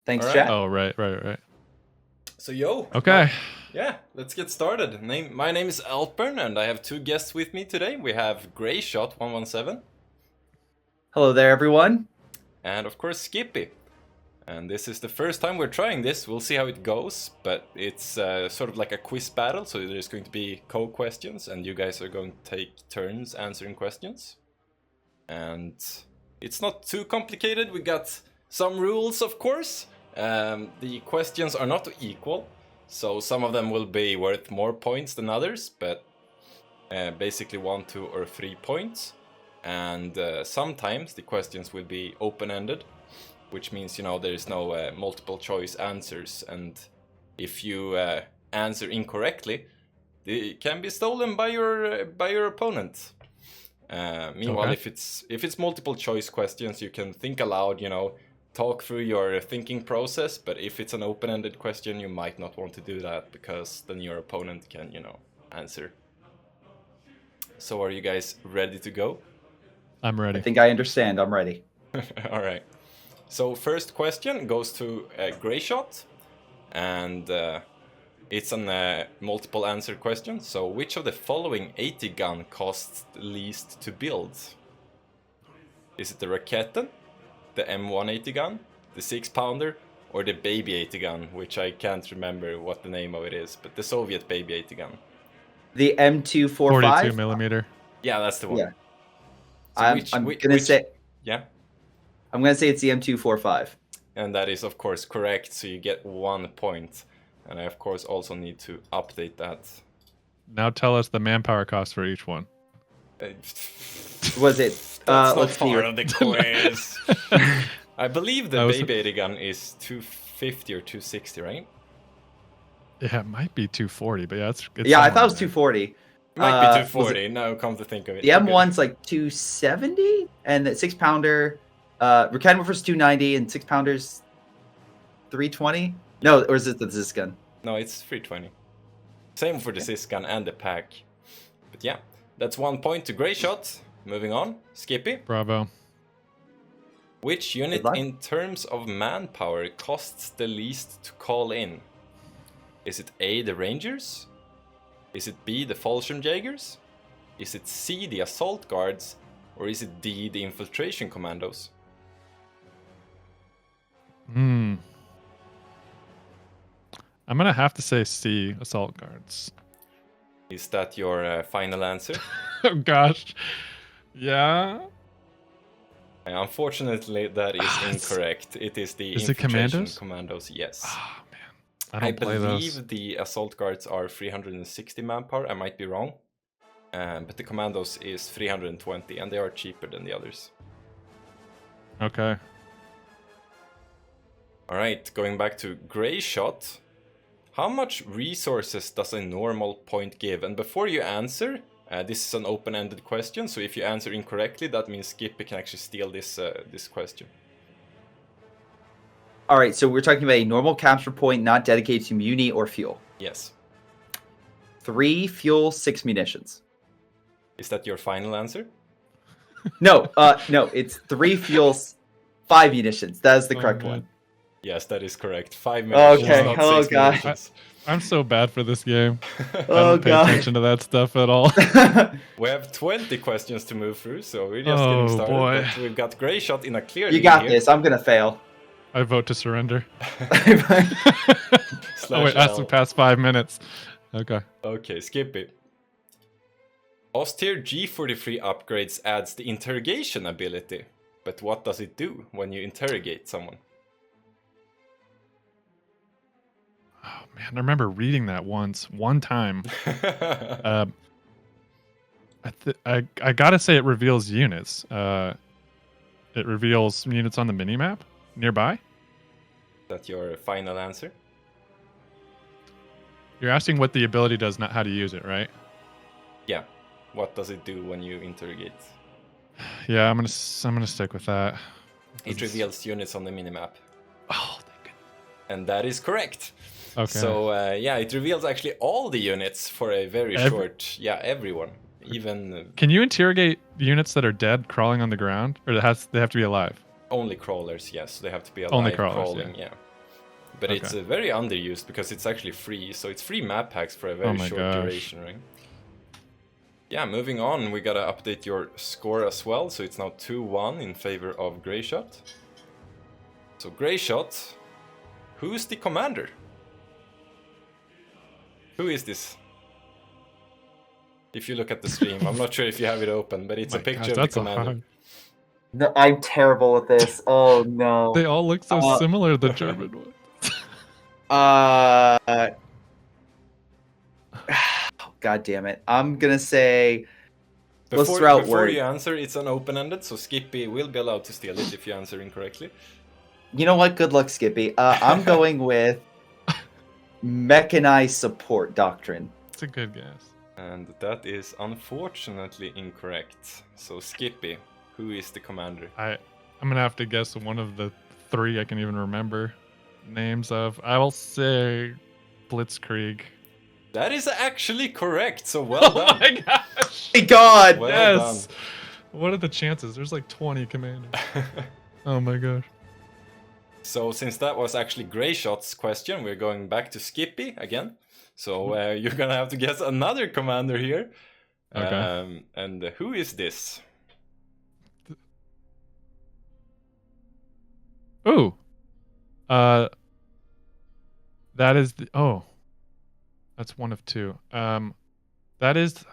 Thanks, All right. chat. Oh, right. So yo. Okay. Yeah, let's get started. My name is Alpern, and I have two guests with me today. We have Greyshot117. Hello there, everyone. And of course Skippy. And this is the first time we're trying this. We'll see how it goes, but it's sort of like a quiz battle, so there's going to be co-questions, and you guys are going to take turns answering questions. And it's not too complicated. We got some rules, of course. The questions are not equal, so some of them will be worth more points than others, but basically 1, 2, or 3 points. And sometimes the questions will be open-ended, which means, you know, there's no multiple choice answers, and if you answer incorrectly, it can be stolen by your opponent. Meanwhile, Okay. if it's multiple choice questions, you can think aloud, you know, talk through your thinking process. But if it's an open-ended question, you might not want to do that, because then your opponent can, you know, answer. So are you guys ready to go? I'm ready. I think I understand. I'm ready. All right. So first question goes to Greyshot, and it's a multiple answer question. So which of the following 80 gun costs the least to build? Is it the Raketen, the M180 gun, the 6-pounder, or the Baby 80 gun, which I can't remember what the name of it is, but the Soviet Baby 80 gun. The M245. 42 millimeter. Yeah, that's the one. Yeah. So I'm gonna say. Yeah. I'm gonna say it's the M245. And that is, of course, correct, so you get 1 point. And I, of course, also need to update that. Now tell us the manpower cost for each one. Was it? That's not let's see. part of the quiz. I believe the That was- Baby 80 gun is 250 or 260, right? Yeah, it might be 240, but yeah, it's Yeah, I thought it somewhere was in there. 240. It might be Was 240, now come to think of it. The Okay. M1's like 270, and the 6-pounder, Raketen was 290, and 6-pounders 320. No, or is it this gun? No, it's 320. Same for the Sis gun and the pack. But yeah, that's 1 point to Greyshot. Moving on, Skippy. Bravo. Which unit luck. in terms of manpower costs the least to call in? Is it A, the Rangers? Is it B, the Fallschirmjägers? Is it C, the Assault Guards? Or is it D, the Infiltration Commandos? I'm gonna have to say C, assault guards. Is that your final answer? Oh gosh. Yeah. Unfortunately, that is incorrect. It is the Is it Infiltration Commandos? Commandos, yes. Oh man. I don't play believe those. the Assault Guards are 360 manpower, I might be wrong. But the Commandos is 320, and they are cheaper than the others. Okay. Alright, going back to Greyshot. How much resources does a normal point give? And before you answer, this is an open-ended question, so if you answer incorrectly, that means Skippy can actually steal this question. All right, so we're talking about a normal capture point not dedicated to muni or fuel. Yes. 3 fuel, 6 munitions. Is that your final answer? No, it's 3 fuels, 5 munitions. That is the Oh, correct man. one. Yes, that is correct. 5 minutes. Okay, not oh, 6 God. munitions. I'm so bad for this game. I Oh, don't pay God. attention to that stuff at all. We have 20 questions to move through, so we're just Oh, getting started. boy. But we've got Greyshot in a clear You lead got here. this. I'm gonna fail. I vote to surrender. Slash Oh wait, that's the L. past 5 minutes. Okay. Okay, skip it. Ostier G43 upgrades adds the interrogation ability. But what does it do when you interrogate someone? Oh man, I remember reading that one time. I gotta say it reveals units. It reveals units on the minimap nearby. That's your final answer? You're asking what the ability does, not how to use it, right? Yeah. What does it do when you interrogate? Yeah, I'm gonna stick with that. It reveals units on the minimap. Oh, thank goodness. And that is correct. Okay. So yeah, it reveals actually all the units for a very short. Yeah, everyone, even Can you interrogate units that are dead crawling on the ground, or they have to be alive? only crawlers. Yes, they have to be alive. Only crawlers, crawling. Yeah. But Okay. it's very underused because it's actually free. So it's free map packs for a very my short gosh. duration, right? Yeah, moving on, we gotta update your score as well. So it's now 2-1 in favor of Greyshot. So Greyshot, who's the commander? Who is this? If you look at the stream, I'm not sure if you have it open, but it's a My picture gosh, of the that's a commander. hard. No, I'm terrible at this. Oh no. They all look so Uh, similar, the German one. God damn it. I'm gonna say. Let's Before, throw out before word. you answer, it's an open-ended, so Skippy will be allowed to steal it if you answer incorrectly. You know what? Good luck, Skippy. I'm going with mechanized support doctrine. It's a good guess. And that is unfortunately incorrect. So Skippy, who is the commander? I'm gonna have to guess one of the 3 I can even remember names of. I will say Blitzkrieg. That is actually correct, so well Oh done. my gosh! My God. Well Yes. done. What are the chances? There's like 20 commanders. Oh my gosh. So since that was actually Greyshot's question, we're going back to Skippy again. So you're gonna have to guess another commander here. Okay. And who is this? Ooh. That is the, oh. That's one of 2. That is.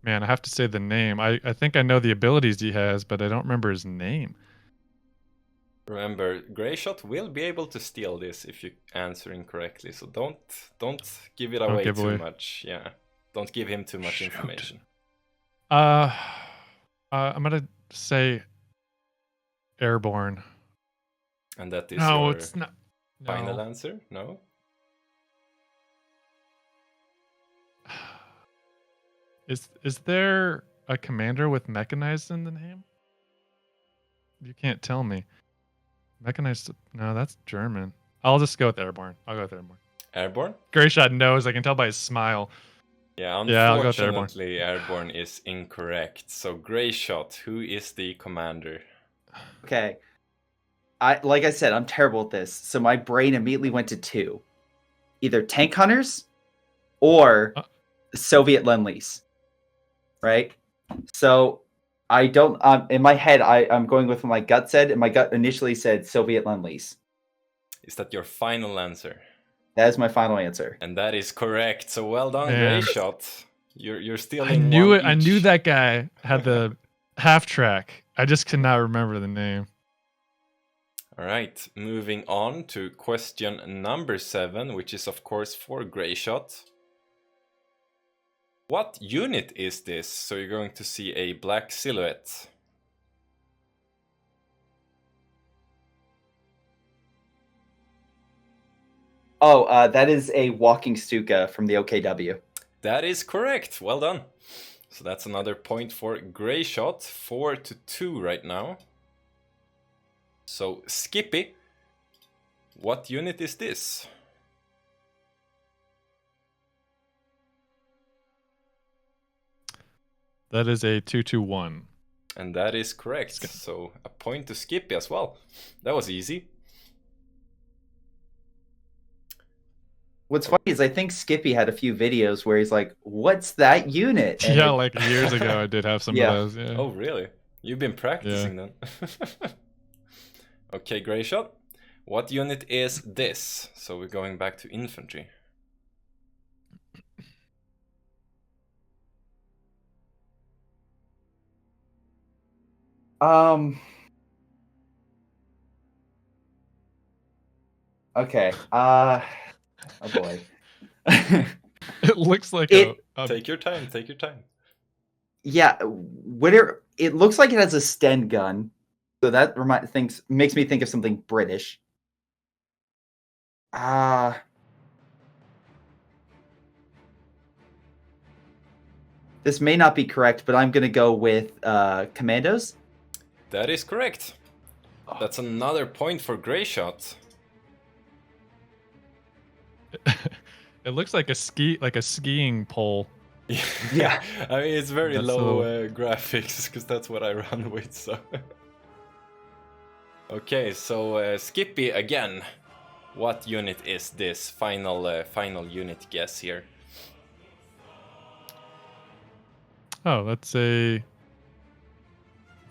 Man, I have to say the name. I think I know the abilities he has, but I don't remember his name. Remember, Greyshot will be able to steal this if you answer incorrectly. So don't give it away give too away. much. Yeah, don't give him too much Shoot. information. I'm gonna say Airborne. And that is No, your it's not. final No. answer. No. Is there a commander with mechanized in the name? You can't tell me. Mechanized. No, that's German. I'll just go with Airborne. I'll go with Airborne. Airborne? Greyshot knows. I can tell by his smile. Yeah, Yeah, I'll go with Airborne. unfortunately, Airborne is incorrect. So Greyshot, who is the commander? Okay. Like I said, I'm terrible at this. So my brain immediately went to 2. Either tank hunters or Soviet Lend-Lease. Right? So I don't in my head I'm going with what my gut said, and my gut initially said Soviet Lend-Lease. Is that your final answer? That is my final answer. And that is correct. So well done, Man. Greyshot. You're stealing I knew one it. I knew each. that guy had the half track. I just could not remember the name. All right, moving on to question number 7, which is of course for Greyshot. What unit is this? So you're going to see a black silhouette. Oh, that is a walking Stuka from the OKW. That is correct. Well done. So that's another point for Greyshot. 4-2 right now. So Skippy, what unit is this? That is a 2-2-1. And that is correct. So a point to Skippy as well. That was easy. What's funny is I think Skippy had a few videos where he's like, "What's that unit?" And Yeah, like years ago, I did have some Yeah. of those. Yeah. Oh, really? You've been practicing then. Okay, Greyshot. What unit is this? So we're going back to infantry. Okay. Oh boy. It looks like It- a Take your time, take your time. Yeah, it looks like it has a Sten gun, so that makes me think of something British. This may not be correct, but I'm gonna go with Commandos. That is correct. That's another point for Greyshot. It looks like a skiing pole. Yeah, I mean it's very That's low graphics because that's what I run with. So Okay, so Skippy again. What unit is this? Final unit guess here. Oh, that's a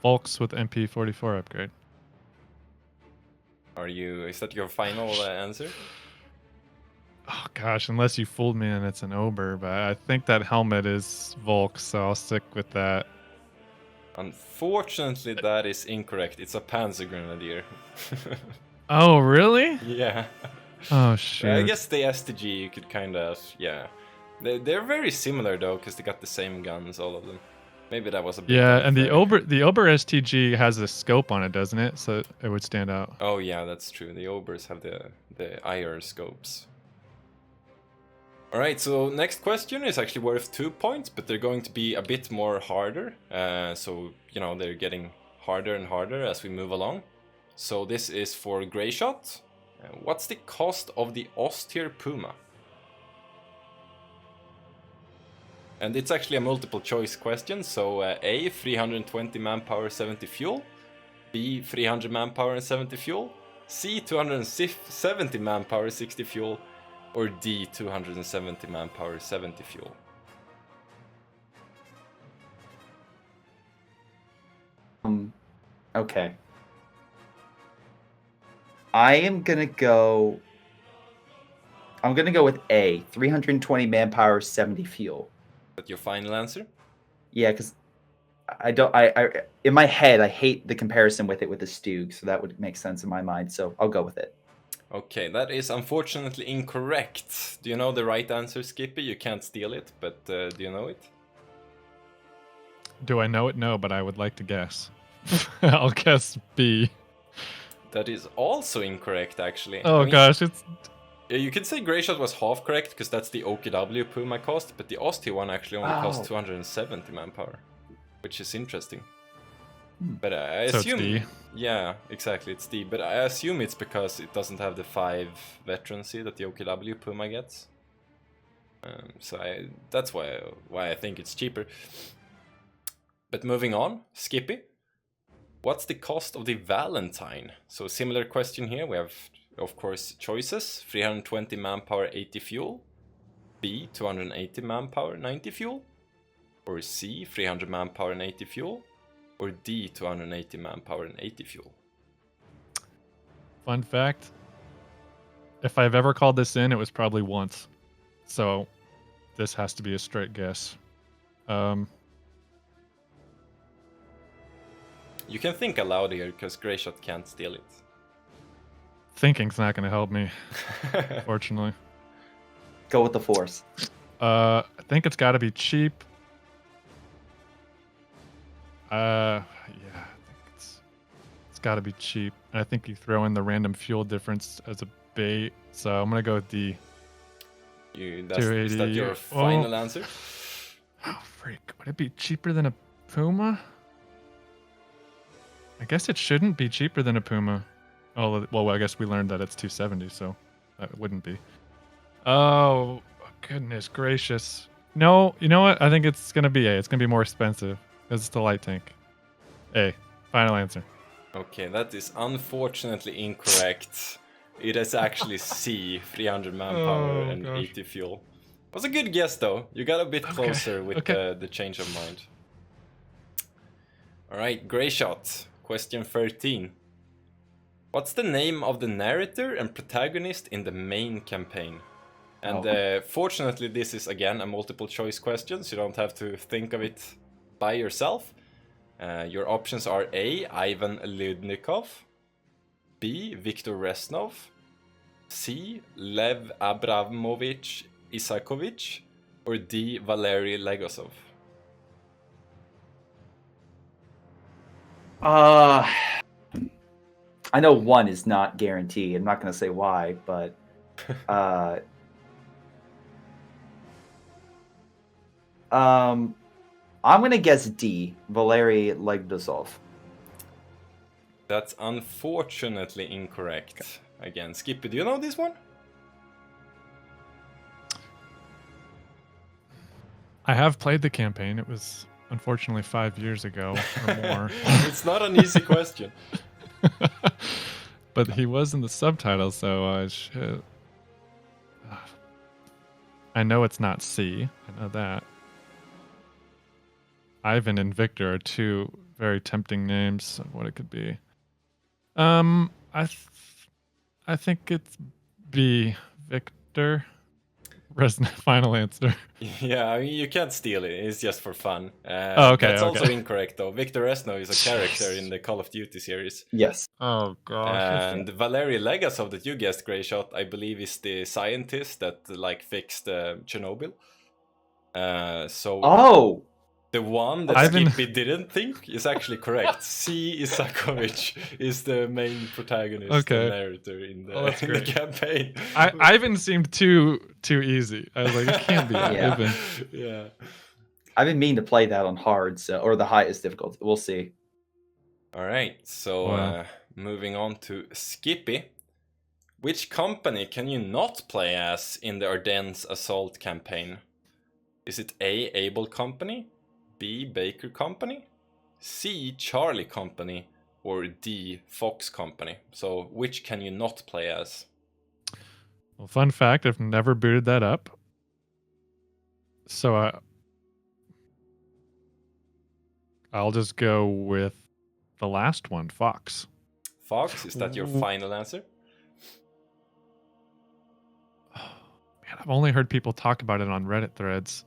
Volks with MP44 upgrade. Is that your final answer? Oh gosh, unless you fooled me and it's an Ober, but I think that helmet is Volks, so I'll stick with that. Unfortunately, that is incorrect. It's a Panzer Grenadier. Oh, really? Yeah. Oh, shoot. I guess the STG you could kind of, yeah. They're very similar though, because they got the same guns, all of them. Maybe that was a bit Yeah, and unfair. the Ober STG has a scope on it, doesn't it? So it would stand out. Oh yeah, that's true. The Obers have the IR scopes. Alright, so next question is actually worth 2 points, but they're going to be a bit more harder. So, you know, they're getting harder and harder as we move along. So this is for Greyshot. What's the cost of the Ostier Puma? And it's actually a multiple choice question, so A, 320 manpower, 70 fuel. B, 300 manpower and 70 fuel. C, 270 manpower, 60 fuel. Or D, 270 manpower, 70 fuel. Okay. I'm gonna go with A, 320 manpower, 70 fuel. Is that your final answer? Yeah, because I in my head I hate the comparison with it with the Stug, so that would make sense in my mind. So I'll go with it. Okay, that is unfortunately incorrect. Do you know the right answer, Skippy? You can't steal it, but do you know it? Do I know it? No, but I would like to guess. I'll guess B. That is also incorrect, actually. Oh, I mean, gosh, it's... Yeah, you could say Greyshot was half correct, because that's the OKW Puma cost, but the Osti one actually only cost 270 manpower, which is interesting. But I So assume... it's D. Yeah, exactly, it's D. But I assume it's because it doesn't have the 5 veterancy that the OKW Puma gets. That's why I think it's cheaper. But moving on, Skippy. What's the cost of the Valentine? So similar question here. We have, of course, choices. 320 manpower, 80 fuel. B, 280 manpower, 90 fuel. Or C, 300 manpower and 80 fuel. Or D, 280 manpower and 80 fuel. Fun fact. If I've ever called this in, it was probably once. So this has to be a straight guess. You can think aloud here, because Greyshot can't steal it. Thinking's not going to help me, fortunately. Go with the Force. I think it's got to be cheap. Yeah, I think it's got to be cheap. And I think you throw in the random fuel difference as a bait. So I'm going to go with D. Is that your final answer? Oh, freak. Would it be cheaper than a Puma? I guess it shouldn't be cheaper than a Puma. Oh, well, I guess we learned that it's 270, so that wouldn't be. Oh, goodness gracious. No, you know what? I think it's going to be A. It's going to be more expensive because it's the light tank. A. Final answer. Okay, that is unfortunately incorrect. It is actually C, 300 manpower and 80 fuel. Was a good guess though. You got a bit closer with the change of mind. Alright, Greyshot. Question 13. What's the name of the narrator and protagonist in the main campaign? And fortunately this is again a multiple choice question, so you don't have to think of it by yourself. Your options are A, Ivan Lyudnikov, B, Viktor Resnov, C, Lev Abramovich Isakovich, or D, Valery Legosov. I know one is not guaranteed. I'm not going to say why, but I'm going to guess D, Valery Legosov. That's unfortunately incorrect. Again, Skippy, do you know this one? I have played the campaign. It was unfortunately 5 years ago or more. It's not an easy question. But he was in the subtitles, so shit. I know it's not C. I know that. Ivan and Victor are two very tempting names of what it could be. I think it's B. Victor. Final answer. Yeah, I mean, you can't steal it. It's just for fun. Okay. That's also incorrect, though. Victor Resno is a character in the Call of Duty series. Yes. Oh gosh. And Valery Legasov that you guessed, Greyshot, I believe is the scientist that fixed Chernobyl. Oh. The one that Skippy didn't think is actually correct. C. Isakovich is the main protagonist and narrator in the campaign. Ivan seemed too easy. I was like, it can't be Ivan. Yeah. I've been meaning to play that on hard, or the highest difficulty. We'll see. All right, so moving on to Skippy. Which company can you not play as in the Ardennes Assault campaign? Is it A. Able Company, B. Baker Company, C. Charlie Company, or D. Fox Company? So which can you not play as? Well, fun fact, I've never booted that up. So I'll just go with the last one, Fox. Fox, is that your final answer? Man, I've only heard people talk about it on Reddit threads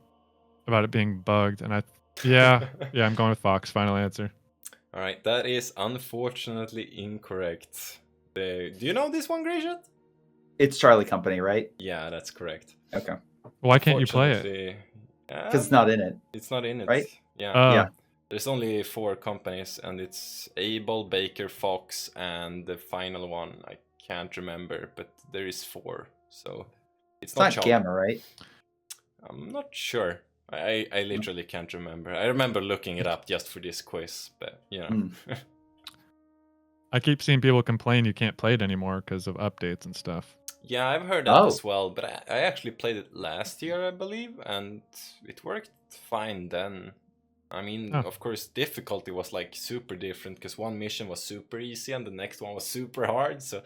about it being bugged, and I'm going with Fox. Final answer. All right, that is unfortunately incorrect. Do you know this one, Greyshot? It's Charlie Company, right? Yeah, that's correct. Okay. Why can't you play it? Because it's not in it. It's not in it, right? Yeah. Yeah. There's only 4 companies, and it's Able, Baker, Fox, and the final one I can't remember, but there is 4, so it's not Gamma, right? I'm not sure. I literally can't remember. I remember looking it up just for this quiz, but you know. I keep seeing people complain you can't play it anymore because of updates and stuff. Yeah, I've heard that as well, but I actually played it last year, I believe, and it worked fine then. I mean, of course, difficulty was like super different because one mission was super easy and the next one was super hard, so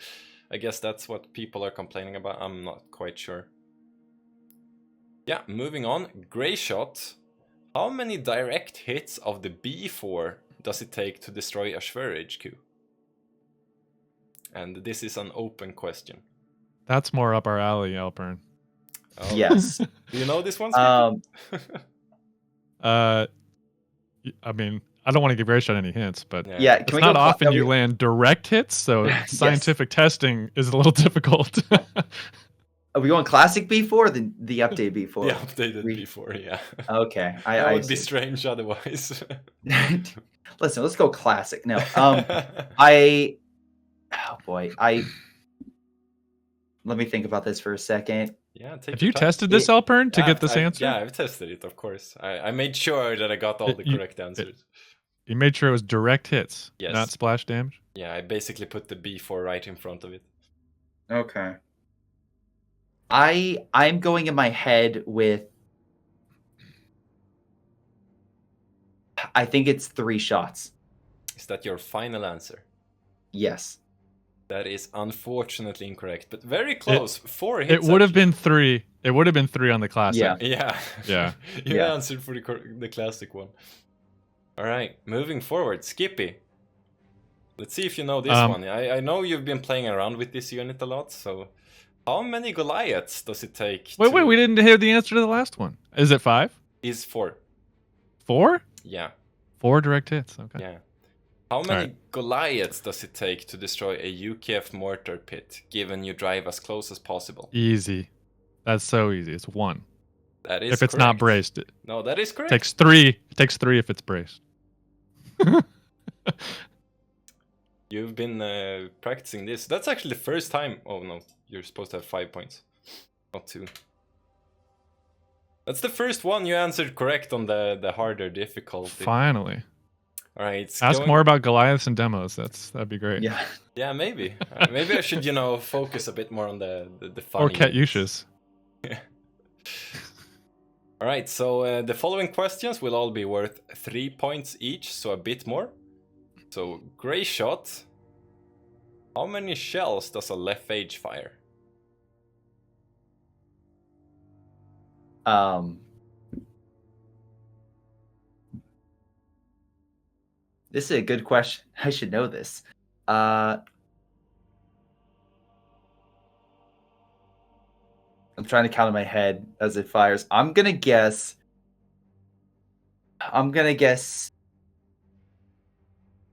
I guess that's what people are complaining about. I'm not quite sure. Yeah, moving on. Greyshot. How many direct hits of the B4 does it take to destroy a Schwer HQ? And this is an open question. That's more up our alley, Alpern. Oh. Yes. Do you know this one? I mean, I don't want to give Greyshot any hints, but it's not often you land direct hits, so scientific testing is a little difficult. Are we going classic B4 or the updated B4? The updated B4, yeah. Okay. That would be strange otherwise. Listen, let's go classic. No. Oh boy. Let me think about this for a second. Yeah, have you tested this, Alpern, to get this answer? Yeah, I've tested it, of course. I made sure that I got all the correct answers. You made sure it was direct hits, yes. Not splash damage? Yeah, I basically put the B4 right in front of it. Okay. I'm going in my head with, I think it's 3 shots. Is that your final answer? Yes. That is unfortunately incorrect, but very close. 4 hits. It would have been 3. It would have been 3 on the classic. Yeah. You answered for the classic one. All right, moving forward, Skippy. Let's see if you know this one. I know you've been playing around with this unit a lot, so how many Goliaths does it take? Wait, we didn't hear the answer to the last one. Is it 5? Is 4. 4? Yeah. 4 direct hits. Okay. Yeah. How many Goliaths does it take to destroy a UKF mortar pit, given you drive as close as possible? Easy. That's so easy. It's 1. That is if it's not braced. No, that is correct. Takes 3. It takes 3 if it's braced. You've been practicing this. That's actually the first time. Oh no, you're supposed to have 5 points, not 2. That's the first one you answered correct on the harder difficulty. Finally. All right. Ask more about Goliaths and demos. That'd be great. Yeah. Yeah, maybe. Maybe I should, focus a bit more on the funny. Or Katyushas. All right. So the following questions will all be worth 3 points each, so a bit more. So Greyshot, How many shells does a left edge fire? This is a good question. I should know this. I'm trying to count in my head as it fires. I'm gonna guess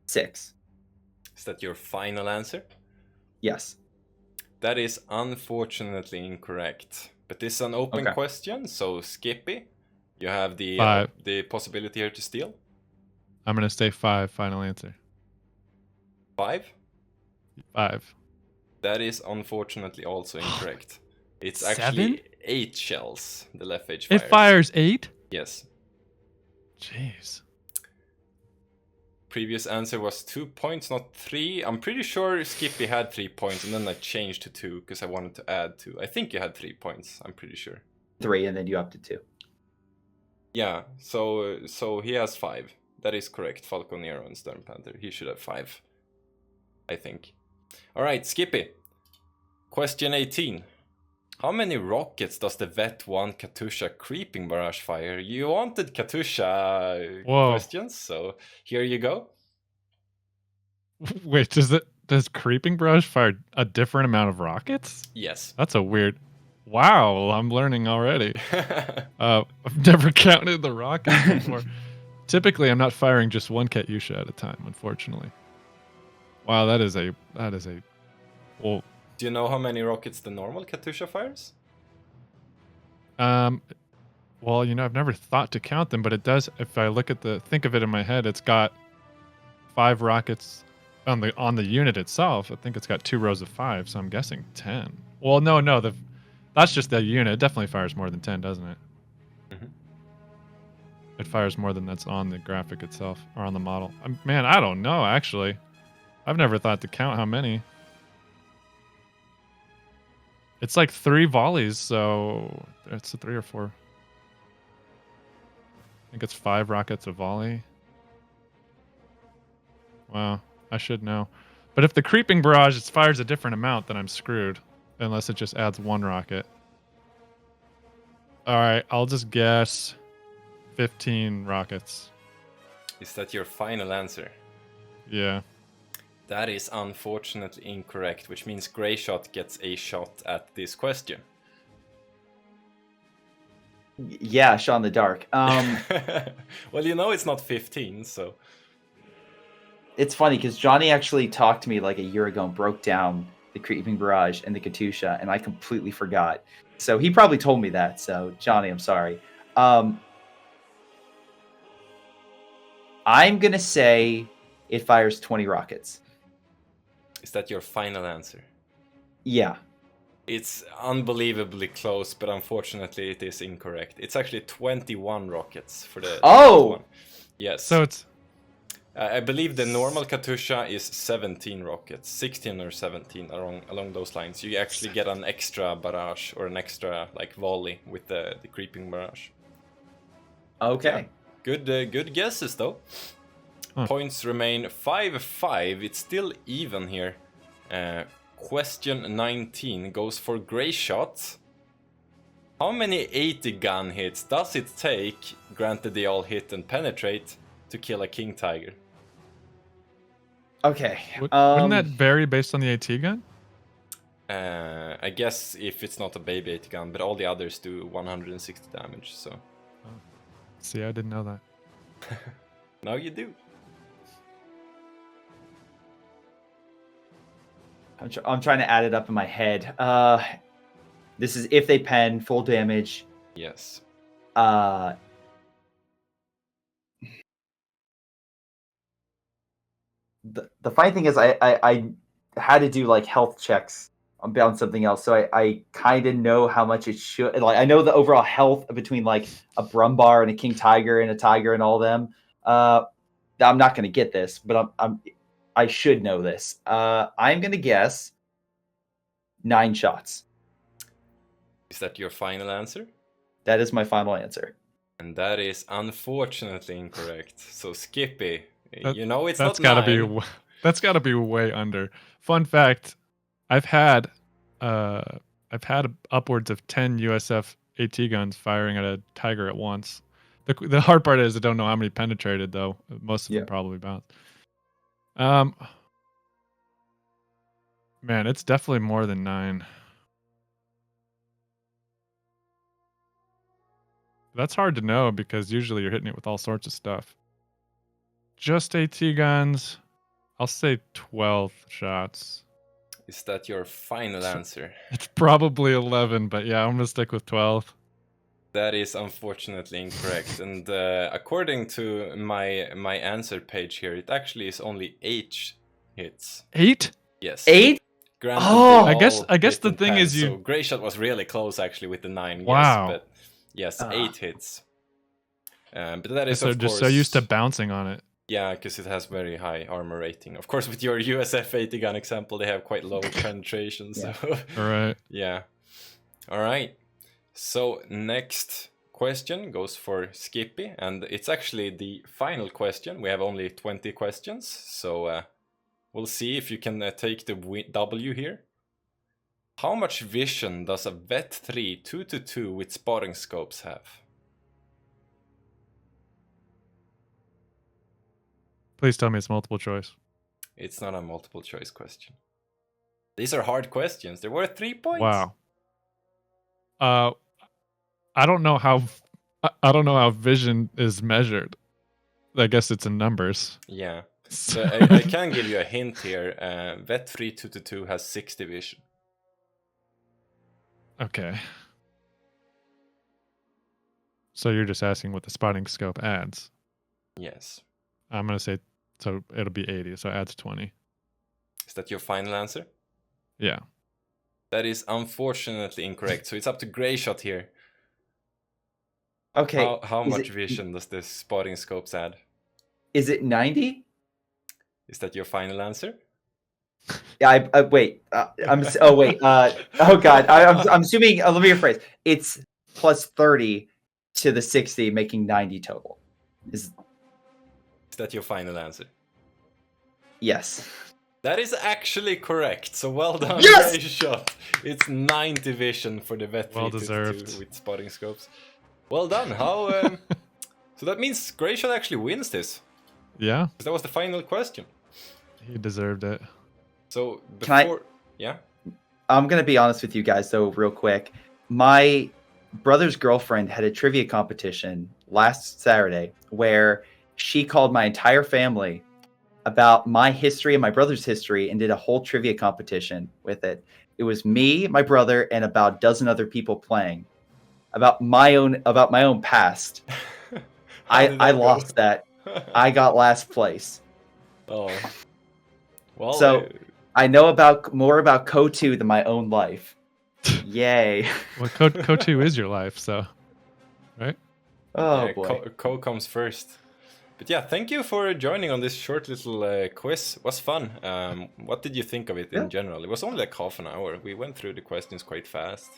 6. Is that your final answer? Yes. That is unfortunately incorrect. But this is an open Okay. question, so Skippy, you have the 5. the possibility here to steal. I'm gonna say 5. Final answer. 5? 5. That is unfortunately also incorrect. It's 7? actually 8 shells, the left edge It fires. fires 8? Yes. Jeez. Previous answer was 2 points, not 3. I'm pretty sure Skippy had 3 points, and then I changed to 2 because I wanted to add 2. I think you had 3 points, I'm pretty sure. 3, and then you upped to 2. Yeah, so he has 5. That is correct, Falconero and Stern Panther. He should have 5, I think. Alright, Skippy. Question 18. How many rockets does the Vet 1 Katusha Creeping Barrage fire? You wanted Katusha questions, so here you go. Wait, does Creeping Barrage fire a different amount of rockets? Yes. That's a weird. Wow, I'm learning already. I've never counted the rockets before. Typically, I'm not firing just one Katyusha at a time, unfortunately. Wow, that is a well. Do you know how many rockets the normal Katusha fires? Well, I've never thought to count them, but it does. If I think of it in my head, it's got 5 rockets on the unit itself. I think it's got 2 rows of 5, so I'm guessing 10. Well, no, that's just the unit. It definitely fires more than 10, doesn't it? Mm-hmm. It fires more than that's on the graphic itself or on the model. Man, I don't know actually. I've never thought to count how many. It's like 3 volleys, so it's a 3 or 4. I think it's 5 rockets a volley. Wow, I should know. But if the Creeping Barrage fires a different amount, then I'm screwed. Unless it just adds 1 rocket. Alright, I'll just guess 15 rockets. Is that your final answer? Yeah. That is unfortunately incorrect, which means Greyshot gets a shot at this question. Yeah, shot in the dark. Well, it's not 15, so... It's funny because Johnny actually talked to me like a year ago and broke down the Creeping Barrage and the Katusha, and I completely forgot. So he probably told me that. So Johnny, I'm sorry. I'm gonna say it fires 20 rockets. Is that your final answer? Yeah. It's unbelievably close, but unfortunately it is incorrect. It's actually 21 rockets for the one. Yes. So it's... I believe the normal Katusha is 17 rockets, 16 or 17 along those lines. You actually get an extra barrage or an extra volley with the Creeping Barrage. Okay. Yeah. Good guesses though. Points remain 5-5. It's still even here. Question 19 goes for Greyshot. How many 80 gun hits does it take, granted they all hit and penetrate, to kill a King Tiger? Okay. Wouldn't that vary based on the AT gun? I guess if it's not a baby 80 gun, but all the others do 160 damage, so... Oh. See, I didn't know that. Now you do. I'm trying to add it up in my head. This is if they pen, full damage. Yes. The funny thing is I had to do health checks on something else, so I kind of know how much it should. I know the overall health between a Brumbar and a King Tiger and a Tiger and all them. I'm not going to get this, but I should know this. I'm going to guess 9 shots. Is that your final answer? That is my final answer. And that is unfortunately incorrect. So Skippy, it's that's not gotta 9. be That's got to be way under. Fun fact: I've had upwards of 10 USF AT guns firing at a tiger at once. The hard part is I don't know how many penetrated though. Most of them probably bounced. Man, it's definitely more than 9. That's hard to know because usually you're hitting it with all sorts of stuff. Just AT guns, I'll say 12 shots. Is that your final answer? It's probably 11, but yeah, I'm gonna stick with 12. That is unfortunately incorrect, and according to my answer page here, it actually is only 8 hits. 8? Yes. 8? Granted, Oh! I guess the thing is so Greyshot was really close actually with the 9. Wow. Yes, but yes, 8 hits. But that is so of just course so used to bouncing on it. Yeah, because it has very high armor rating. Of course, with your USF 80 gun example, they have quite low penetration. So All right. Yeah. All right. So next question goes for Skippy, and it's actually the final question. We have only 20 questions, so we'll see if you can take the W here. How much vision does a Vet 3 2-2 with spotting scopes have? Please tell me it's multiple choice. It's not a multiple choice question. These are hard questions. They're worth 3 points. Wow. I don't know how vision is measured. I guess it's in numbers. Yeah. So I can give you a hint here. Vet 3 2-2 has 60 vision. Okay. So you're just asking what the spotting scope adds. Yes. I'm gonna say so it'll be 80. So it adds 20. Is that your final answer? Yeah. That is unfortunately incorrect. So it's up to Greyshot here. Okay. How much vision does the spotting scopes add? Is it 90? Is that your final answer? Yeah. Wait. Wait. Oh God. I'm assuming. Let me rephrase. It's plus 30 to the 60, making 90 total. Is that your final answer? Yes. That is actually correct. So well done, yes! Greyshot. It's 90 vision for the Vet 3 well deserved with spotting scopes. Well done. How? So that means Greyshot actually wins this. Yeah. That was the final question. He deserved it. So before, yeah. I'm gonna be honest with you guys though, real quick. My brother's girlfriend had a trivia competition last Saturday where she called my entire family about my history and my brother's history and did a whole trivia competition with it. It was me, my brother, and about a dozen other people playing about my own past. I lost that. I got last place. Oh. Well, so I know more about CoH than my own life. Yay. Well, CoH is your life, so right? Oh yeah, boy. Co comes first. But yeah, thank you for joining on this short little quiz. It was fun. What did you think of it in general? It was only like half an hour. We went through the questions quite fast.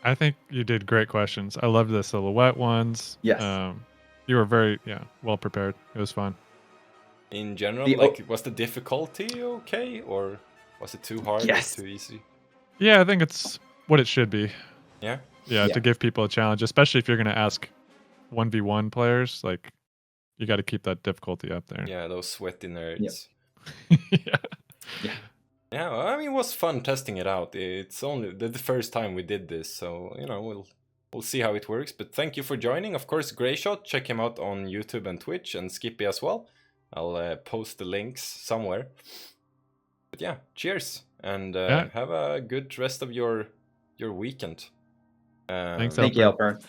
I think you did great questions. I loved the silhouette ones. Yes. You were very well prepared. It was fun. In general, was the difficulty okay, or was it too hard or too easy? Yeah, I think it's what it should be. Yeah? Yeah, to give people a challenge, especially if you're going to ask 1v1 players, like you got to keep that difficulty up there. Yeah, those sweaty nerds. Yeah. Yeah, well, I mean, it was fun testing it out. It's only the first time we did this, so we'll see how it works. But thank you for joining. Of course, Greyshot, check him out on YouTube and Twitch, and Skippy as well. I'll post the links somewhere. But yeah, cheers, and have a good rest of your weekend. Thanks, Thank you, Alper.